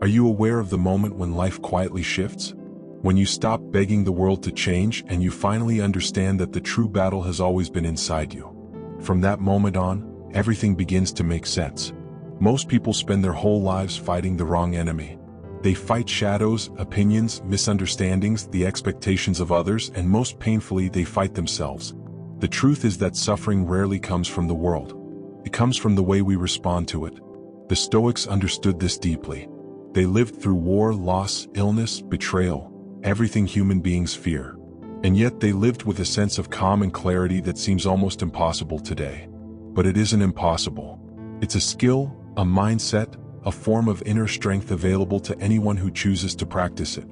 Are you aware of the moment when life quietly shifts? When you stop begging the world to change and you finally understand that the true battle has always been inside you. From that moment on, everything begins to make sense. Most people spend their whole lives fighting the wrong enemy. They fight shadows, opinions, misunderstandings, the expectations of others, and most painfully, they fight themselves. The truth is that suffering rarely comes from the world. It comes from the way we respond to it. The Stoics understood this deeply. They lived through war, loss, illness, betrayal, everything human beings fear. And yet they lived with a sense of calm and clarity that seems almost impossible today. But it isn't impossible. It's a skill, a mindset, a form of inner strength available to anyone who chooses to practice it.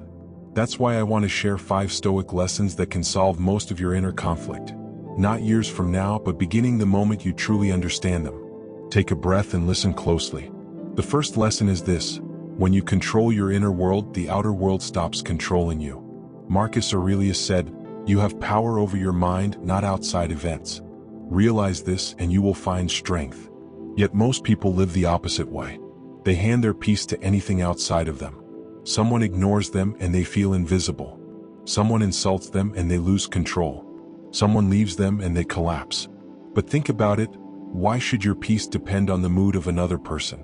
That's why I want to share 5 Stoic lessons that can solve most of your inner conflict. Not years from now, but beginning the moment you truly understand them. Take a breath and listen closely. The first lesson is this: when you control your inner world, the outer world stops controlling you. Marcus Aurelius said, "You have power over your mind, not outside events." Realize this and you will find strength. Yet most people live the opposite way. They hand their peace to anything outside of them. Someone ignores them and they feel invisible. Someone insults them and they lose control. Someone leaves them and they collapse. But think about it, why should your peace depend on the mood of another person?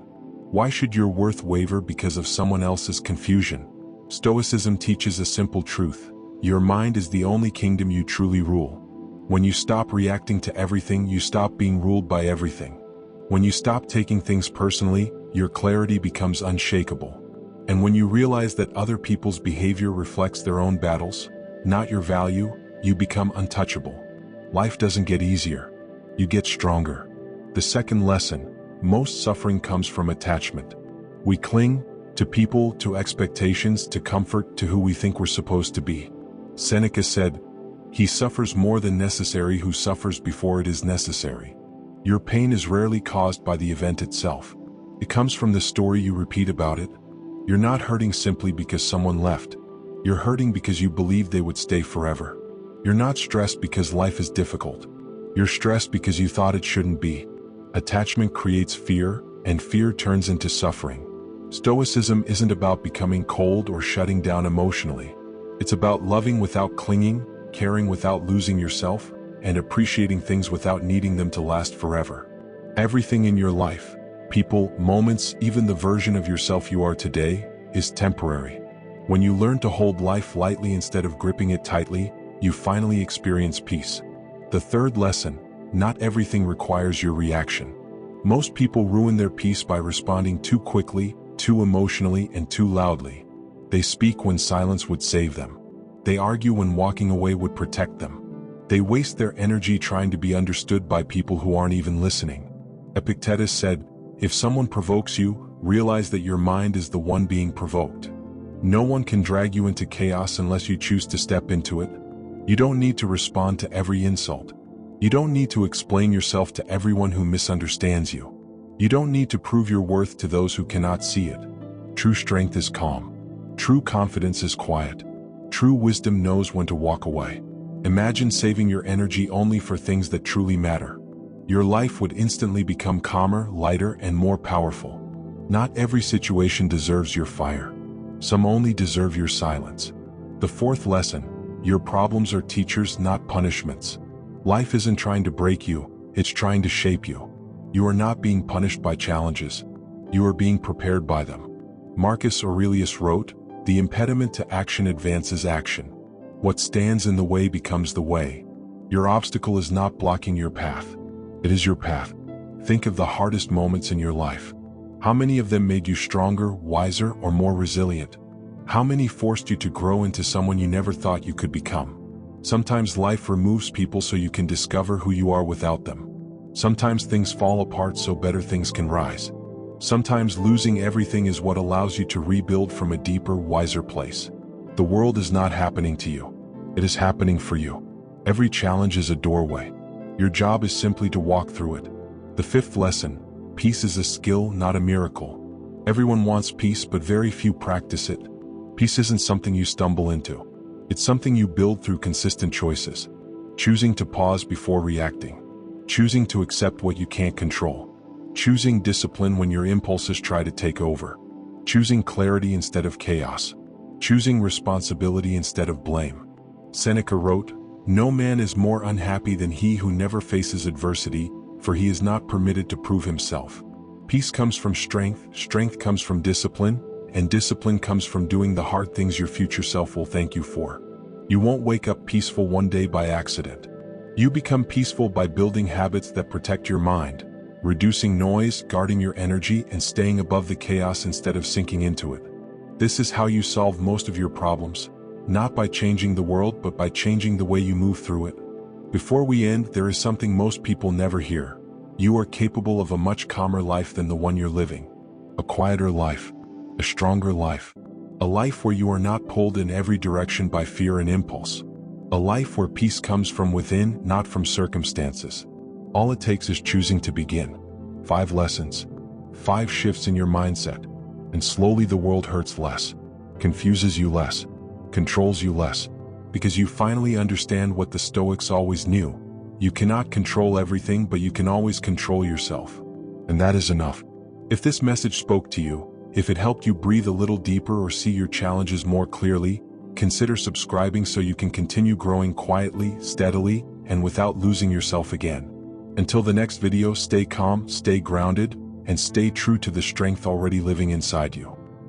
Why should your worth waver because of someone else's confusion? Stoicism teaches a simple truth: your mind is the only kingdom you truly rule. When you stop reacting to everything, you stop being ruled by everything. When you stop taking things personally, your clarity becomes unshakable. And when you realize that other people's behavior reflects their own battles, not your value, you become untouchable. Life doesn't get easier. You get stronger. The second lesson: most suffering comes from attachment. We cling to people, to expectations, to comfort, to who we think we're supposed to be. Seneca said, "He suffers more than necessary who suffers before it is necessary." Your pain is rarely caused by the event itself. It comes from the story you repeat about it. You're not hurting simply because someone left. You're hurting because you believed they would stay forever. You're not stressed because life is difficult. You're stressed because you thought it shouldn't be. Attachment creates fear, and fear turns into suffering. Stoicism isn't about becoming cold or shutting down emotionally. It's about loving without clinging, caring without losing yourself, and appreciating things without needing them to last forever. Everything in your life, people, moments, even the version of yourself you are today, is temporary. When you learn to hold life lightly instead of gripping it tightly, you finally experience peace. The third lesson: not everything requires your reaction. Most people ruin their peace by responding too quickly, too emotionally, and too loudly. They speak when silence would save them. They argue when walking away would protect them. They waste their energy trying to be understood by people who aren't even listening. Epictetus said, "If someone provokes you, realize that your mind is the one being provoked." No one can drag you into chaos unless you choose to step into it. You don't need to respond to every insult. You don't need to explain yourself to everyone who misunderstands you. You don't need to prove your worth to those who cannot see it. True strength is calm. True confidence is quiet. True wisdom knows when to walk away. Imagine saving your energy only for things that truly matter. Your life would instantly become calmer, lighter, and more powerful. Not every situation deserves your fire. Some only deserve your silence. The fourth lesson: your problems are teachers, not punishments. Life isn't trying to break you, it's trying to shape you. You are not being punished by challenges. You are being prepared by them. Marcus Aurelius wrote, "The impediment to action advances action. What stands in the way becomes the way." Your obstacle is not blocking your path. It is your path. Think of the hardest moments in your life. How many of them made you stronger, wiser, or more resilient? How many forced you to grow into someone you never thought you could become? Sometimes life removes people so you can discover who you are without them. Sometimes things fall apart so better things can rise. Sometimes losing everything is what allows you to rebuild from a deeper, wiser place. The world is not happening to you. It is happening for you. Every challenge is a doorway. Your job is simply to walk through it. The fifth lesson: peace is a skill, not a miracle. Everyone wants peace, but very few practice it. Peace isn't something you stumble into. It's something you build through consistent choices. Choosing to pause before reacting. Choosing to accept what you can't control. Choosing discipline when your impulses try to take over. choosing clarity instead of chaos, choosing responsibility instead of blame. Seneca wrote, "No man is more unhappy than he who never faces adversity, for he is not permitted to prove himself." Peace comes from strength, strength comes from discipline, and discipline comes from doing the hard things your future self will thank you for. You won't wake up peaceful one day by accident. You become peaceful by building habits that protect your mind, reducing noise, guarding your energy, and staying above the chaos instead of sinking into it. This is how you solve most of your problems, not by changing the world but by changing the way you move through it. Before we end, there is something most people never hear. You are capable of a much calmer life than the one you're living. A quieter life. A stronger life. A life where you are not pulled in every direction by fear and impulse. A life where peace comes from within, not from circumstances. All it takes is choosing to begin. 5 lessons. 5 shifts in your mindset. And slowly the world hurts less. Confuses you less. Controls you less. Because you finally understand what the Stoics always knew. You cannot control everything, but you can always control yourself. And that is enough. If this message spoke to you, if it helped you breathe a little deeper or see your challenges more clearly, consider subscribing so you can continue growing quietly, steadily, and without losing yourself again. Until the next video, stay calm, stay grounded, and stay true to the strength already living inside you.